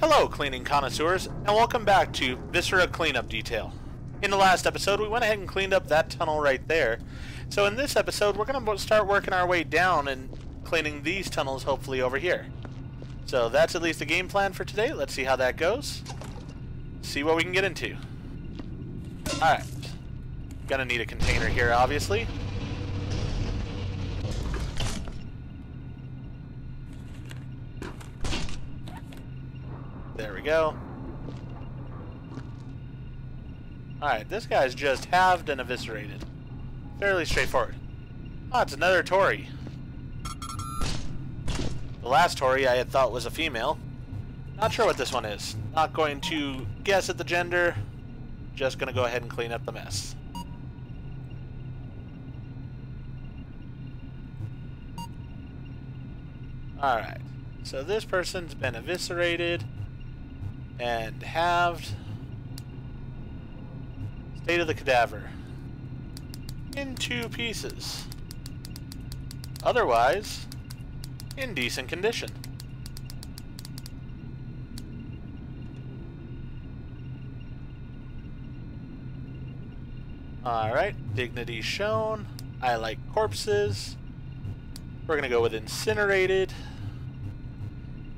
Hello, cleaning connoisseurs, and welcome back to Viscera Cleanup Detail. In the last episode, we went ahead and cleaned up that tunnel right there. So in this episode, we're going to start working our way down and cleaning these tunnels, hopefully, over here. So that's at least the game plan for today. Let's see how that goes. See what we can get into. Alright. Gonna need a container here, obviously. There we go. Alright, this guy's just halved and eviscerated. Fairly straightforward. Oh, it's another Tory. The last Tory I had thought was a female. Not sure what this one is. Not going to guess at the gender. Just gonna go ahead and clean up the mess. Alright, so this person's been eviscerated and halved. State of the cadaver. In 2 pieces. Otherwise, in decent condition. Alright, dignity shown. I like corpses. We're gonna go with incinerated.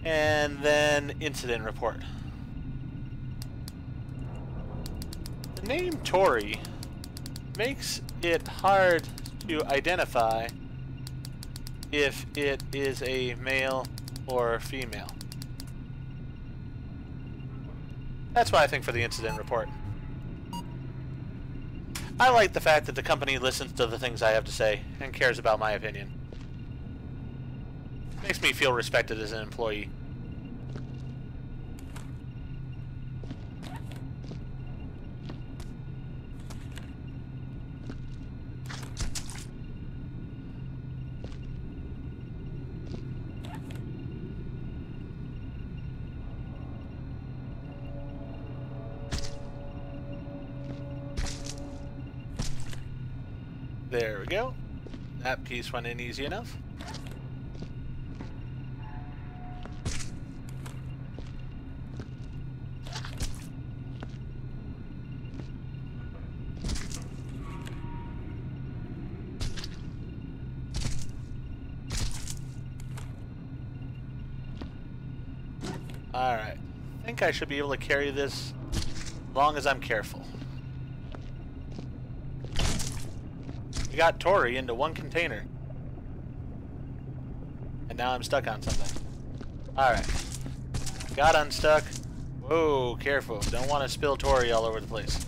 And then incident report. The name Tory makes it hard to identify if it is a male or female. That's why I think for the incident report. I like the fact that the company listens to the things I have to say and cares about my opinion. Makes me feel respected as an employee. There we go. That piece went in easy enough. Alright. I think I should be able to carry this as long as I'm careful. We got Tory into 1 container. And now I'm stuck on something. Alright. Got unstuck. Whoa, careful. Don't want to spill Tory all over the place.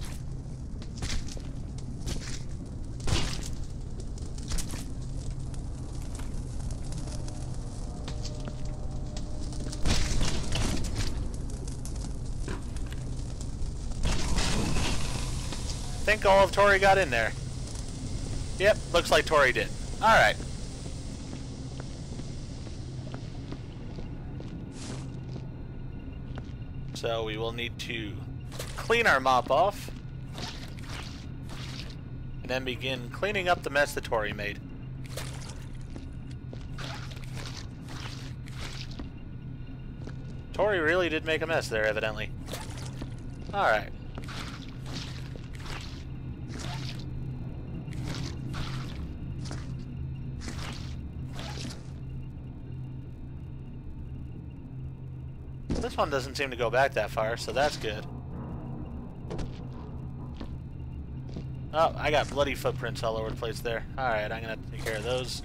I think all of Tory got in there. Yep, looks like Tory did. Alright. So we will need to clean our mop off. And then begin cleaning up the mess that Tory made. Tory really did make a mess there, evidently. Alright. This one doesn't seem to go back that far, so that's good. Oh, I got bloody footprints all over the place there. Alright, I'm gonna have to take care of those.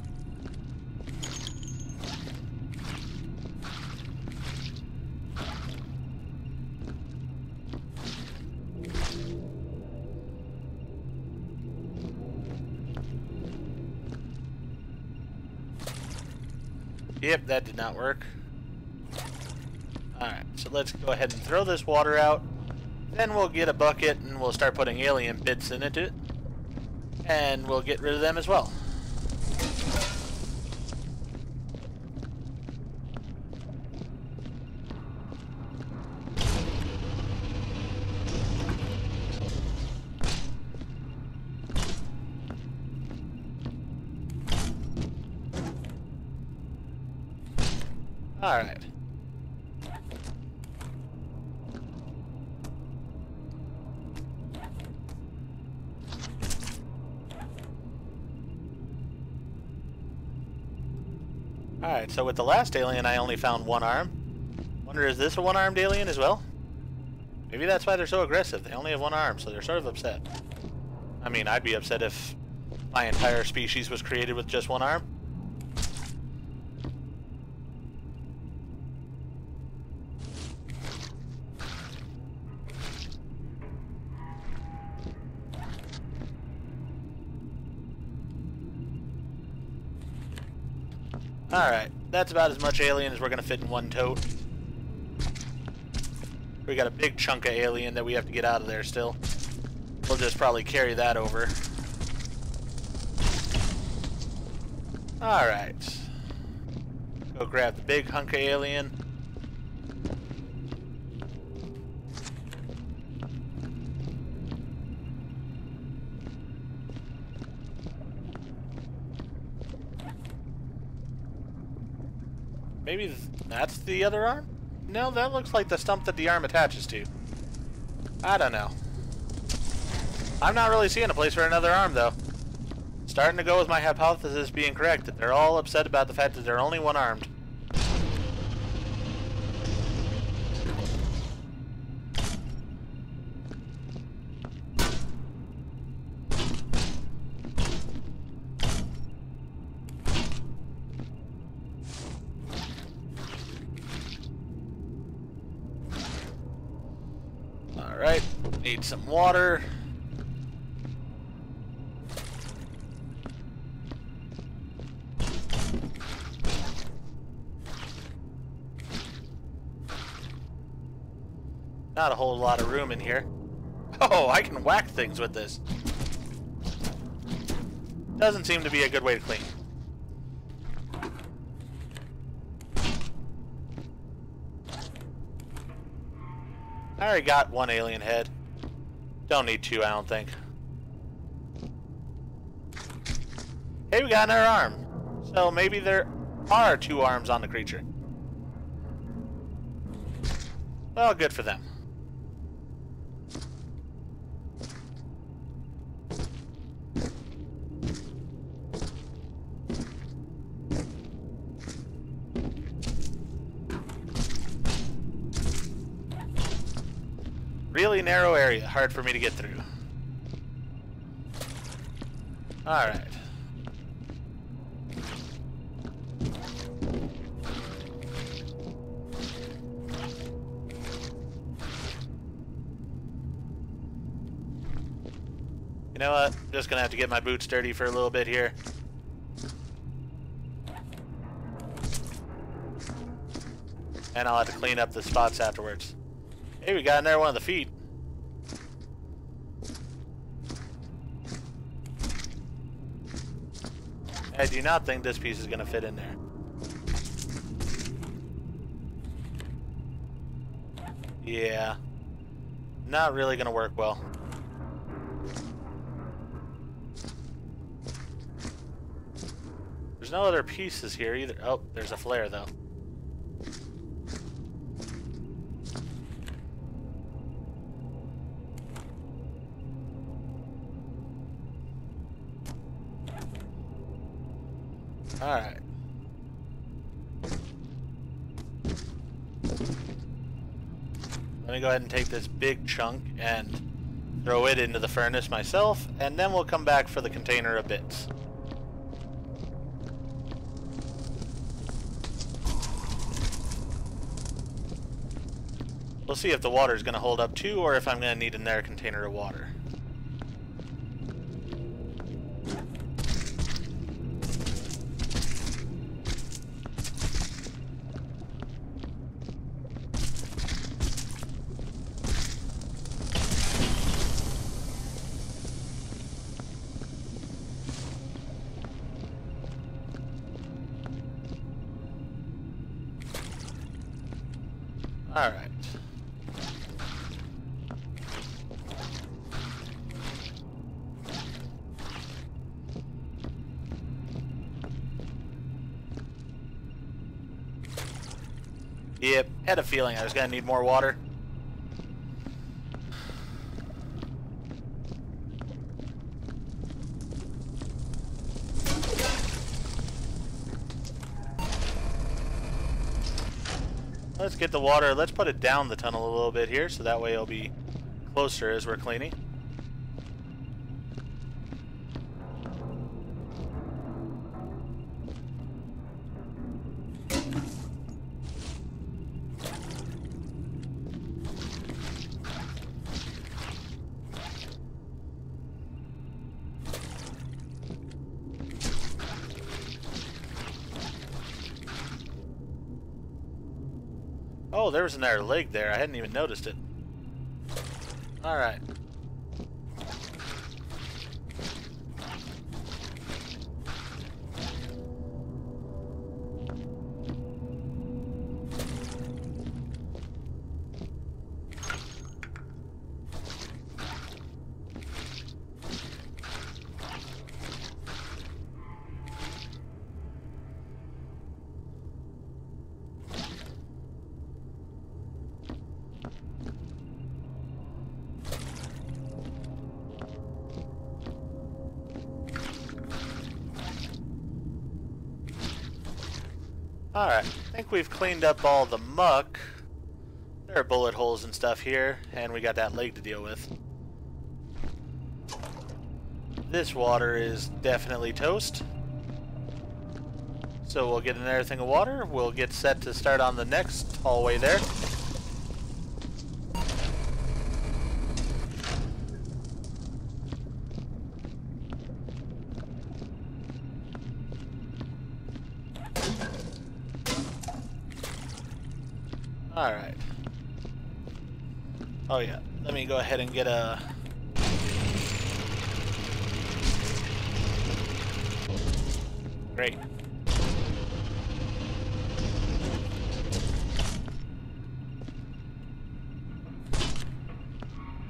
Yep, that did not work. Alright, so let's go ahead and throw this water out. Then we'll get a bucket and we'll start putting alien bits in it. And we'll get rid of them as well. Alright. Alright, so with the last alien I only found one arm. Wonder, is this a one-armed alien as well? Maybe that's why they're so aggressive. They only have one arm, so they're sort of upset. I mean, I'd be upset if my entire species was created with just one arm. Alright, that's about as much alien as we're going to fit in one tote. We got a big chunk of alien that we have to get out of there still. We'll just probably carry that over. Alright. Go grab the big hunk of alien. Maybe that's the other arm? No, that looks like the stump that the arm attaches to. I don't know. I'm not really seeing a place for another arm, though. Starting to go with my hypothesis being correct, that they're all upset about the fact that they're only one-armed. Alright, need some water. Not a whole lot of room in here. Oh, I can whack things with this. Doesn't seem to be a good way to clean. I already got one alien head. Don't need two, I don't think. Hey, we got another arm. So maybe there are two arms on the creature. Well, good for them. Really narrow area, hard for me to get through. Alright. You know what? I'm just gonna have to get my boots dirty for a little bit here. And I'll have to clean up the spots afterwards. Hey, we got in there one of the feet. I do not think this piece is going to fit in there. Yeah. Not really going to work well. There's no other pieces here either. Oh, there's a flare though. Alright. Let me go ahead and take this big chunk and throw it into the furnace myself, and then we'll come back for the container of bits. We'll see if the water is going to hold up too, or if I'm going to need another container of water. All right. Yep, had a feeling I was gonna need more water. let's get the water. Let's put it down the tunnel a little bit here, so that way it'll be closer as we're cleaning. Oh, there was another leg there. I hadn't even noticed it. Alright. Alright, I think we've cleaned up all the muck. There are bullet holes and stuff here, and we got that leg to deal with. This water is definitely toast. So we'll get another thing of water. We'll get set to start on the next hallway there. Alright. Oh yeah, let me go ahead and get a... Great.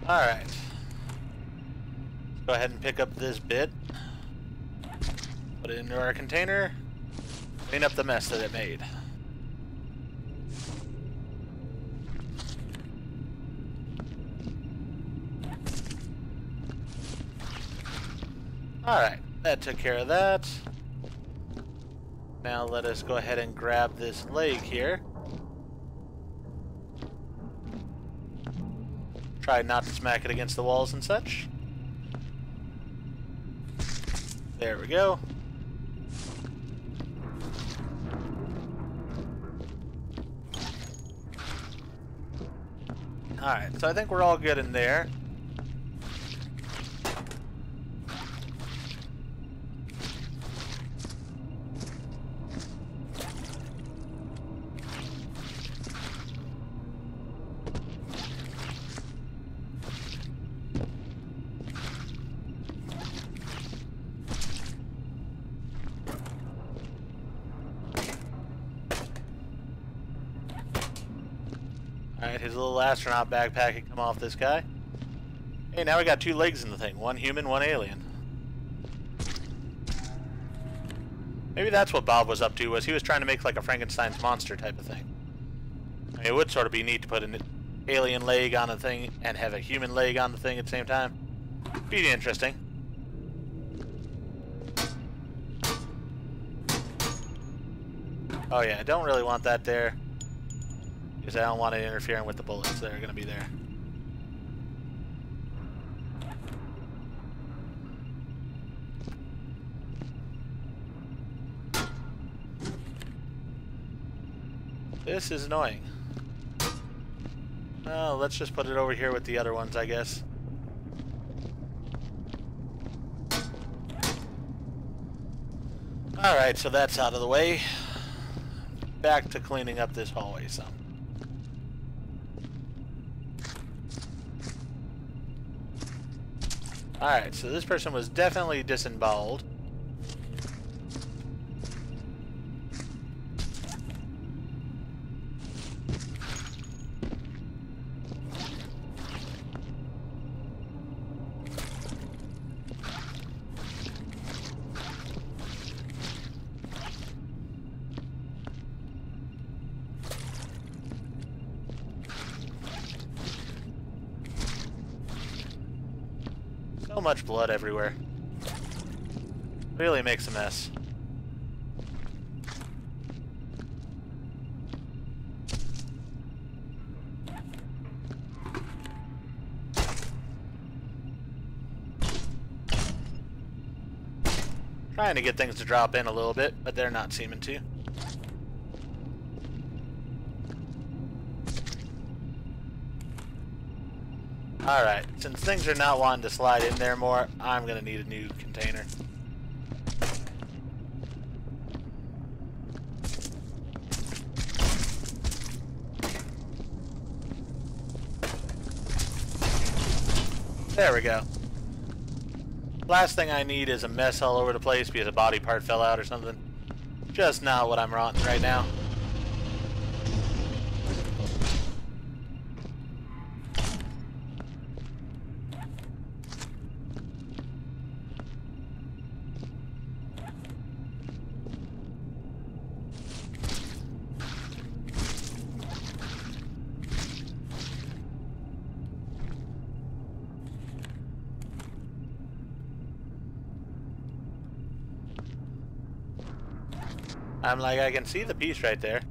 Alright. Let's go ahead and pick up this bit. Put it into our container. Clean up the mess that it made. Alright, that took care of that. Now let us go ahead and grab this leg here. Try not to smack it against the walls and such. There we go. Alright, so I think we're all good in there. Alright, his little astronaut backpack can come off this guy. Hey, now we got two legs in the thing. One human, one alien. Maybe that's what Bob was up to, was he was trying to make like a Frankenstein's monster type of thing. I mean, it would sort of be neat to put an alien leg on a thing and have a human leg on the thing at the same time. Be interesting. Oh yeah, I don't really want that there. Because I don't want it interfering with the bullets that are going to be there. This is annoying. Well, let's just put it over here with the other ones, I guess. Alright, so that's out of the way. Back to cleaning up this hallway some. Alright, so this person was definitely disemboweled. So much blood everywhere. Really makes a mess. Trying to get things to drop in a little bit, but they're not seeming to. Alright, since things are not wanting to slide in there more, I'm going to need a new container. There we go. Last thing I need is a mess all over the place because a body part fell out or something. Just not what I'm wanting right now. I'm like, I can see the piece right there.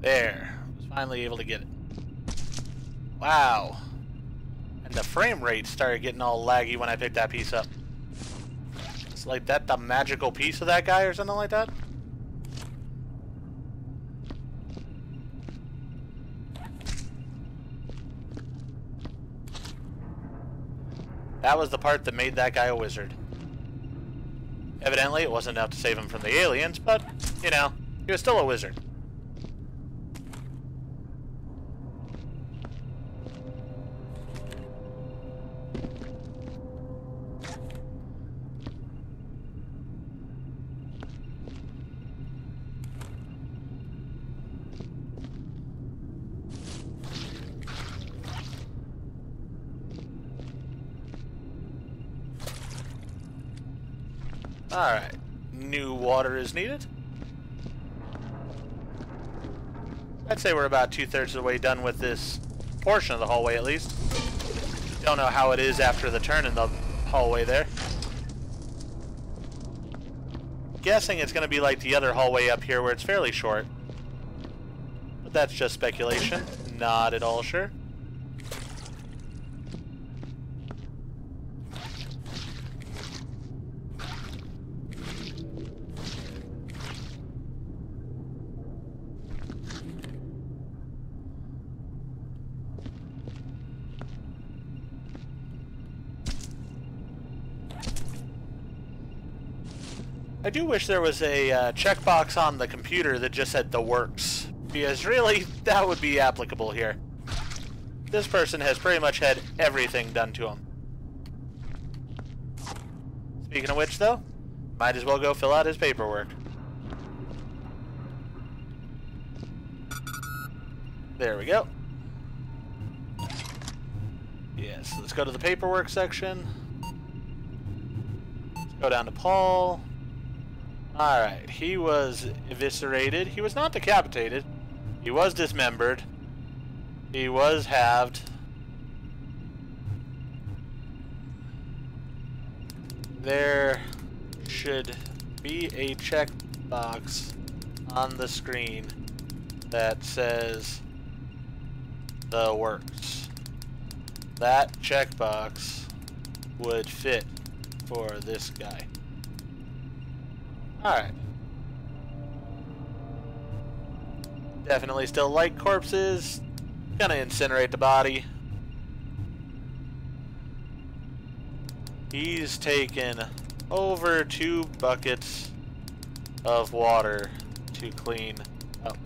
There. I was finally able to get it. Wow. And the frame rate started getting all laggy when I picked that piece up. It's like that the magical piece of that guy or something like that? That was the part that made that guy a wizard. Evidently, it wasn't enough to save him from the aliens, but, you know, he was still a wizard. Alright, new water is needed. I'd say we're about 2/3 of the way done with this portion of the hallway at least. Don't know how it is after the turn in the hallway there. Guessing it's going to be like the other hallway up here where it's fairly short. But that's just speculation. Not at all sure. I do wish there was a checkbox on the computer that just said the works, because really, that would be applicable here. This person has pretty much had everything done to him. Speaking of which, though, might as well go fill out his paperwork. There we go. Yes, let's go to the paperwork section. Let's go down to Paul. Alright, he was eviscerated. He was not decapitated. He was dismembered. He was halved. There should be a checkbox on the screen that says the works. That checkbox would fit for this guy. Alright. Definitely still like corpses. Gonna incinerate the body. He's taken over 2 buckets of water to clean up.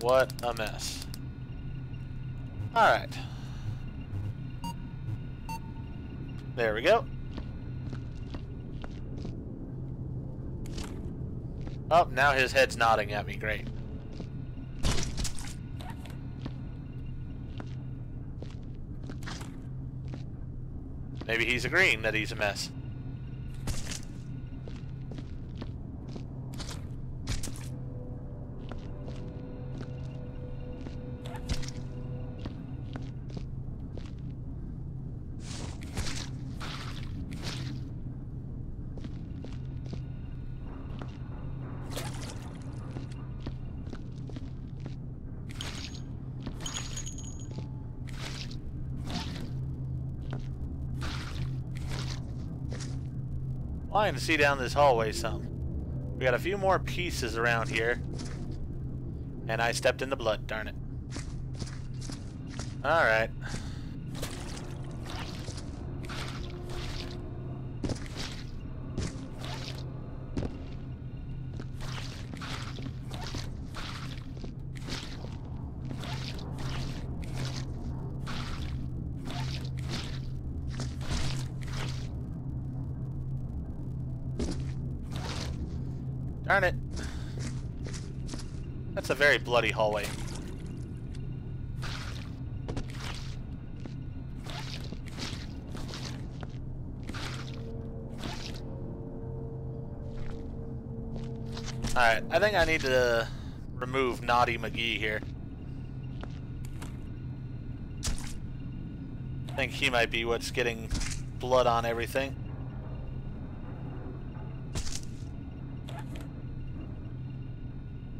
What a mess. Alright. There we go. Oh, now his head's nodding at me. Great. Maybe he's agreeing that he's a mess. Flying to see down this hallway some. We got a few more pieces around here. And I stepped in the blood, darn it. Alright. Darn it. That's a very bloody hallway. Alright, I think I need to remove Naughty McGee here. I think he might be what's getting blood on everything.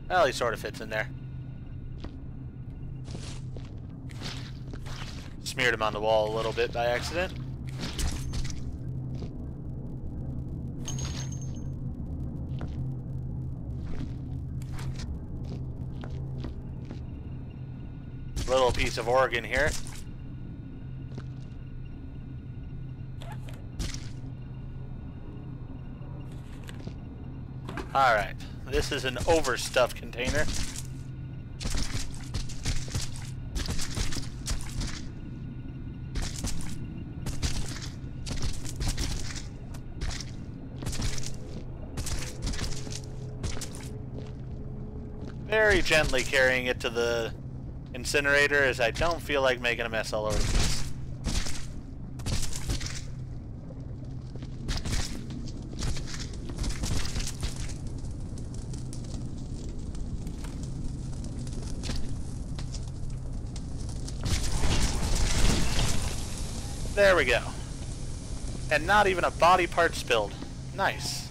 Well, he sort of fits in there. Smeared him on the wall a little bit by accident. Little piece of organ here. Alright. This is an overstuffed container. Very gently carrying it to the incinerator, as I don't feel like making a mess all over the place. There we go. And not even a body part spilled. Nice.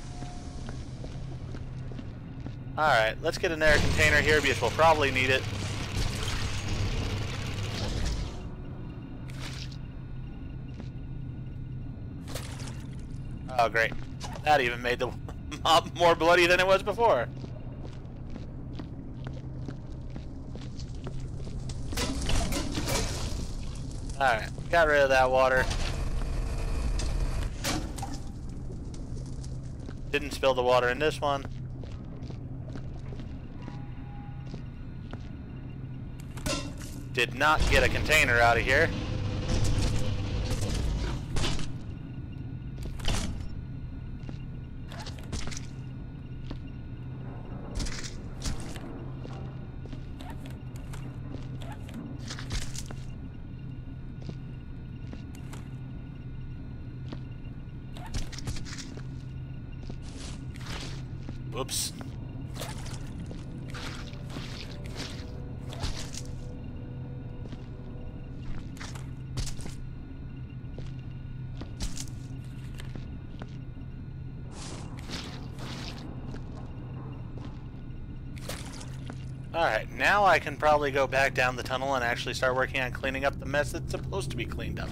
Alright, let's get an air container here because we'll probably need it. Oh, great. That even made the mob more bloody than it was before. Alright, got rid of that water. Didn't spill the water in this one. Did not get a container out of here. Whoops. Alright, now I can probably go back down the tunnel and actually start working on cleaning up the mess that's supposed to be cleaned up.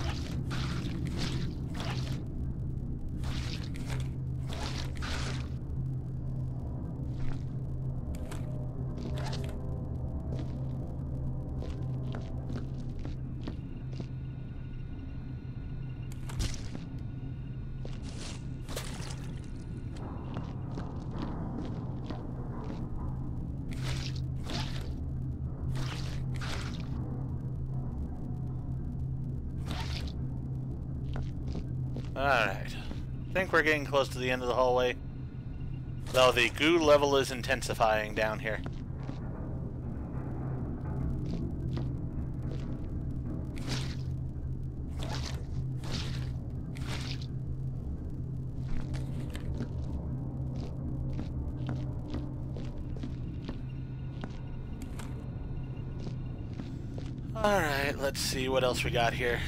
Alright. I think we're getting close to the end of the hallway. Though the goo level is intensifying down here. Alright, let's see what else we got here.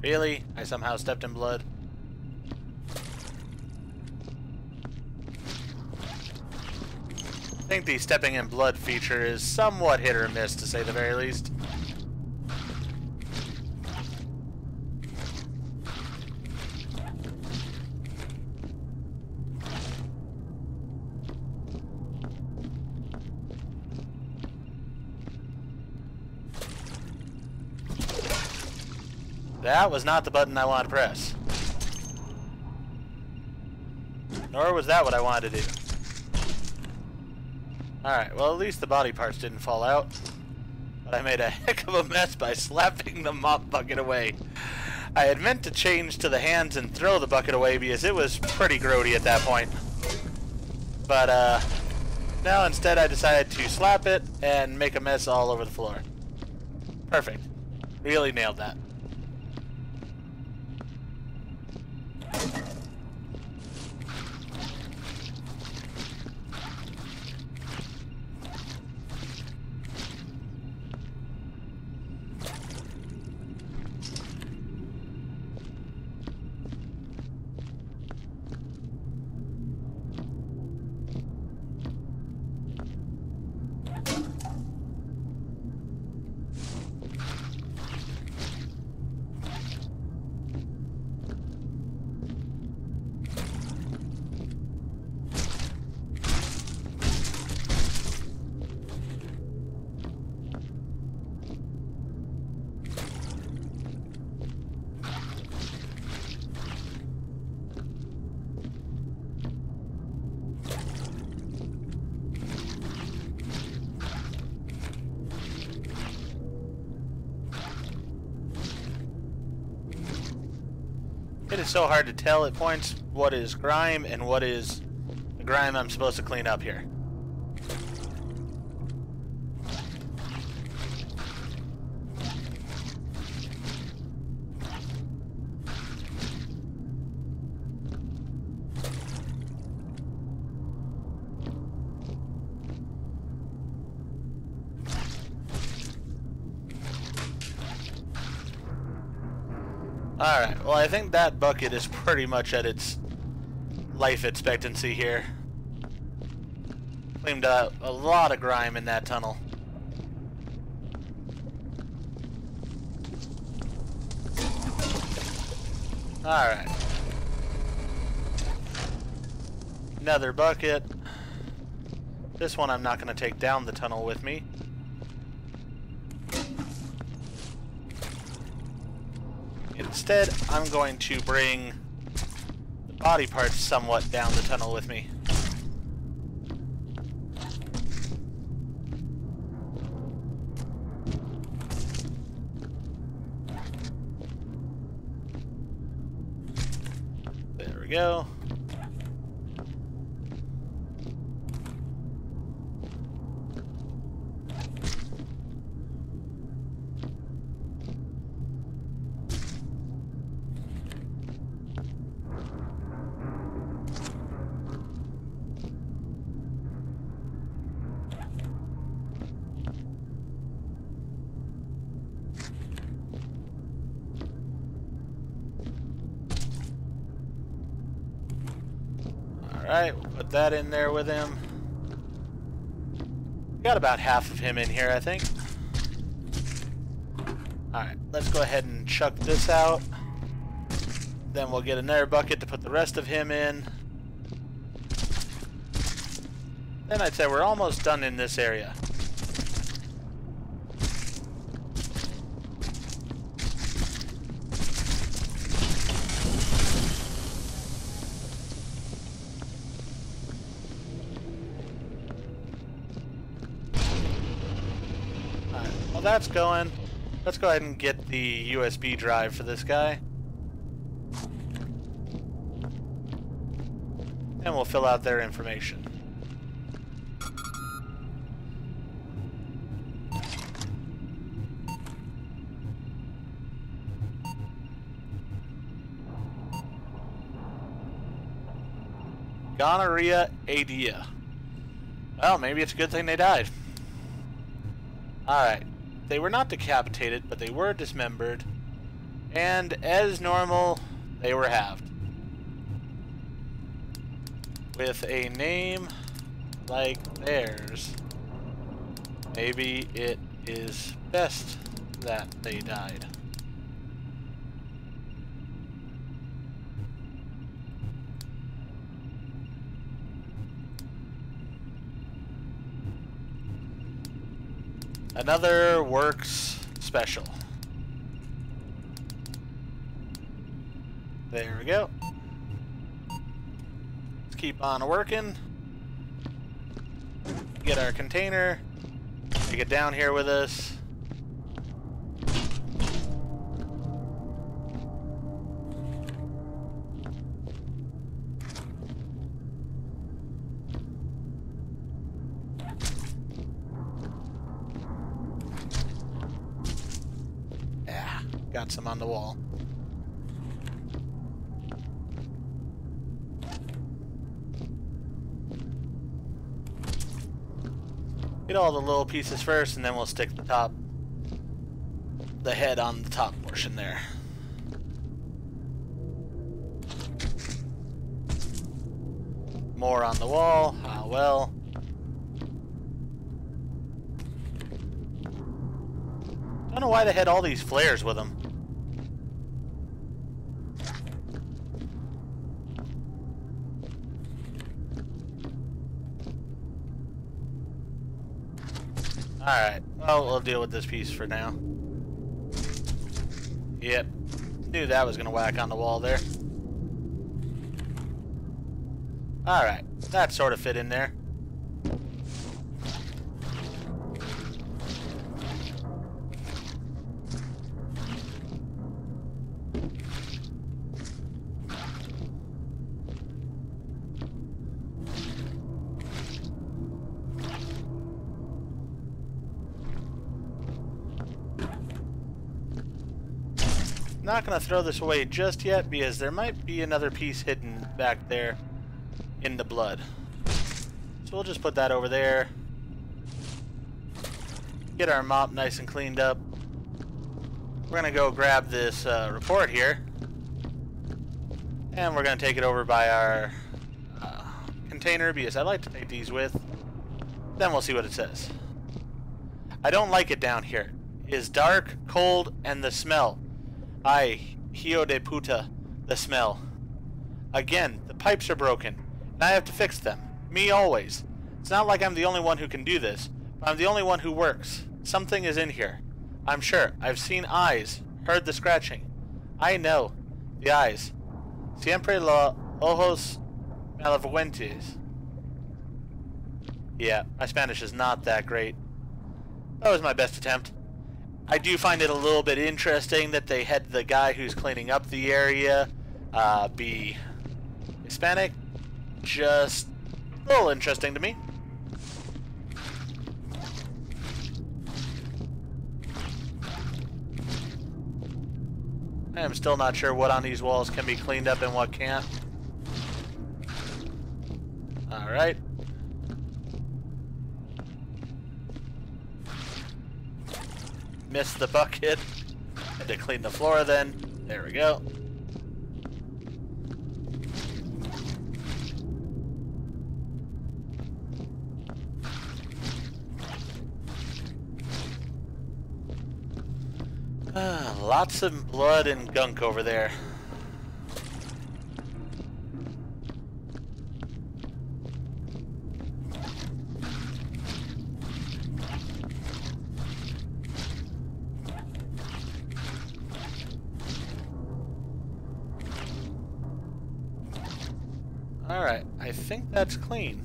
Really? I somehow stepped in blood? I think the stepping in blood feature is somewhat hit or miss, to say the very least. That was not the button I wanted to press. Nor was that what I wanted to do. Alright, well at least the body parts didn't fall out. But I made a heck of a mess by slapping the mop bucket away. I had meant to change to the hands and throw the bucket away because it was pretty grody at that point. But no, instead I decided to slap it and make a mess all over the floor. Perfect. Really nailed that. It is so hard to tell at points what is grime and what is the grime I'm supposed to clean up here. Alright, well I think that bucket is pretty much at its life expectancy here. Cleaned out a lot of grime in that tunnel. Alright. Another bucket. This one I'm not going to take down the tunnel with me. Instead, I'm going to bring the body parts somewhat down the tunnel with me. There we go. Alright, we'll put that in there with him. Got about half of him in here, I think. Alright, let's go ahead and chuck this out. Then we'll get another bucket to put the rest of him in. Then I'd say we're almost done in this area. Alright, well that's going. Let's go ahead and get the USB drive for this guy. and we'll fill out their information. Gonorrhea adea. Well, maybe it's a good thing they died. Alright. They were not decapitated, but they were dismembered. And as normal, they were halved. With a name like theirs, maybe it is best that they died. Another works special. There we go. Let's keep on working. Get our container. Take it down here with us. Got some on the wall. Get all the little pieces first, and then we'll stick the head on the top portion there. More on the wall. Ah, well. I don't know why they had all these flares with them. Alright, well, we'll deal with this piece for now. Yep, knew that was going to whack on the wall there. Alright, that sort of fit in there. Not going to throw this away just yet because there might be another piece hidden back there in the blood. So we'll just put that over there. Get our mop nice and cleaned up. We're going to go grab this report here. And we're going to take it over by our container because I like to take these with. Then we'll see what it says. I don't like it down here. It is dark, cold, and the smell. Ay, hijo de puta, the smell. Again, the pipes are broken, and I have to fix them. Me always. It's not like I'm the only one who can do this, but I'm the only one who works. Something is in here. I'm sure. I've seen eyes, heard the scratching. I know. The eyes. Siempre los ojos malevolentes. Yeah, my Spanish is not that great. That was my best attempt. I do find it a little bit interesting that they had the guy who's cleaning up the area be Hispanic. Just a little interesting to me. I am still not sure what on these walls can be cleaned up and what can't. Alright. Missed the bucket. Had to clean the floor then. There we go. Lots of blood and gunk over there. Alright, I think that's clean.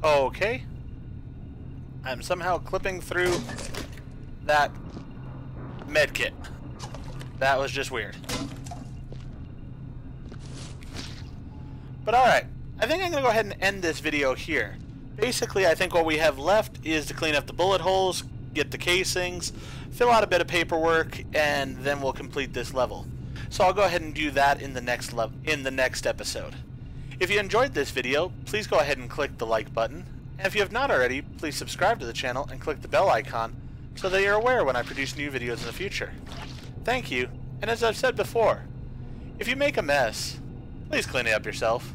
Okay. I'm somehow clipping through that medkit. That was just weird. But alright, I think I'm going to go ahead and end this video here. Basically, I think what we have left is to clean up the bullet holes, get the casings, fill out a bit of paperwork, and then we'll complete this level. So I'll go ahead and do that in the next episode. If you enjoyed this video, please go ahead and click the like button. And if you have not already, please subscribe to the channel and click the bell icon so that you're aware when I produce new videos in the future. Thank you, and as I've said before, if you make a mess, please clean it up yourself.